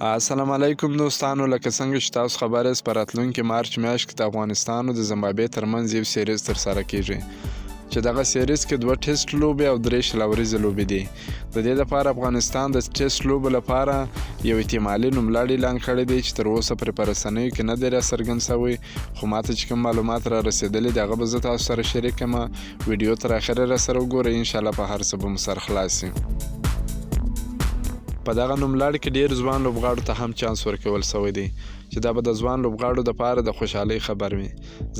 السلام علیکم دوستانو، لکه څنګه چې تاسو خبر یاست په راتلونکي مارچ میاشت کې د افغانستان او د زیمبابوې ترمنځ یو سیریز ترسره کیږي چې دغه سیریز کې 2 ټیسټ لوبې او 3 شلوريزې لوبې دي. د دې لپاره افغانستان د ټیسټ لوبو لپاره یو احتمالي نوملړ اعلان کړی دی چې تر اوسه پرې په رسنیو کې نه دی راڅرګند شوی، خو ماته چې کوم معلومات را رسېدلي دي هغه به زه تاسو سره شریک کړم. ویډیو تر اخره راسره وګورئ، انشاءالله په هر څه به مو سر خلاص شي. په دغه نوملړ کې ډیر ځوان لوبغاړو ته هم چانس ورکول شوی دی چې دا به د ځوان لوبغاړو دپاره د خوشحالۍ خبر وي،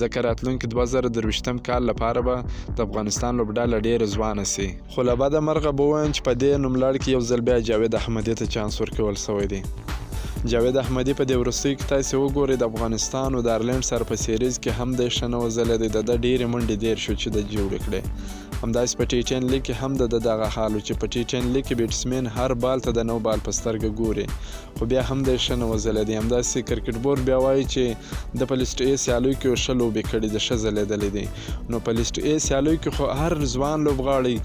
ځکه راتلونکي 2023 کال لپاره به د افغانستان لوبډله ډیره ځوانه سي. خو له بده مرغه به ووایم چې په دې نوملړ کې یو ځل بیا جاوید احمدي ته چانس ورکول شوی دی. جاوید احمدي په دې وروستیو کې تاسې وګورئ د افغانستان او د آیرلینډ سره په سیریز کې هم دی ښه نه وځلی دی، د ده ډېرې منډې دیر شو چې د جوړې کړې. همداسې په ټي 10 لیګ کې هم د دغه حال و چې په ټي 10 لیګ کې بیټسمین هر بال ته د نو بال په سترګه ګوري، خو بیا هم دی ښه نه وځلی دی. همداسې کرکټ بورډ بیا وایي چې د په لیسټ A سیالیو کې ښه لوبې کړي دي، ښه ځلیدلی دی. نو په لیسټ A سیالیو کې خو هر ځوان لوبغاړی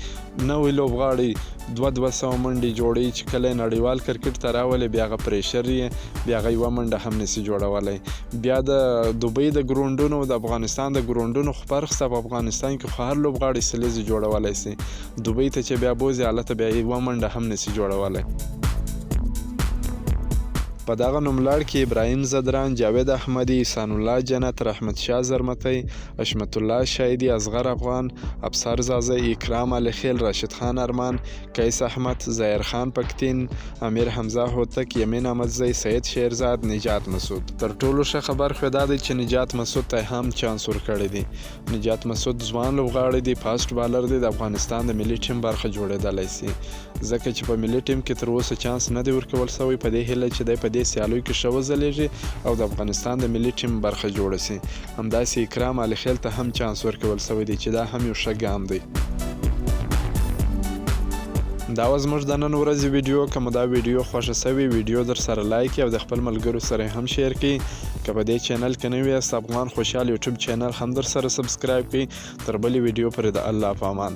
نوی لوبغاړی 200 منډې جوړوي چې کله یې نړیوال کرکټ ته راولي بیا هغه پریشر یې بیا هغه یوه منډه هم نسي جوړولی. بیا د دوبۍ د ګروندونو د افغانستان د ګروندونو خو فرق شته، په افغانستان کې خو هر لوبغاړی سلیزې جوړولی سي، دوبۍ ته چې بیا بوځي هلته بیا یوه منډه هم نسي جوړولی. په دغه نوملړ کې ابراهیم زدران، جاوید احمدي، احسان الله جنت، رحمت شاه زرمتی، حشمت الله شایدي، اصغر افغان، ابصر زازی، اکرام علي خیل، راشد خان ارمان، قیس احمد، ظاهر خان پکتین، امیر حمزه هوتک، یمین احمدزی، سید شیرزاد، نجات مسعود. تر ټولو ښه خبر خو دا دی چې نجات مسعود ته هم چانس ورکړی دی. نجات مسعود ځوان لوبغاړی دی، فاسټ بالر دی، د افغانستان د ملي ټیم برخه جوړېدلی سي، ځکه چې په ملي ټیم کې تر اوسه چانس نه دی ورکول شوی. په دې هیله چې دی په دې سیالیو کې ښه وځلیږي او د افغانستان د ملي ټیم برخه جوړه سي. همداسې اکرام علي خیل ته هم چانس ورکول شوی دی چې دا هم یو ښه ګام دی. دا وه زموږ د نن ورځې ویډیو. که مو دا ویډیو خوښه سوې ویډیو در سره لایک کړئ او د خپل ملګرو سره هم شیر کړئ. که په دې چینل کې نوي یاست افغان خوشحال یوټیوب چینل هم در سره سبسکرایب کړئ. تر بلې ویډیو پورې د الله په امان.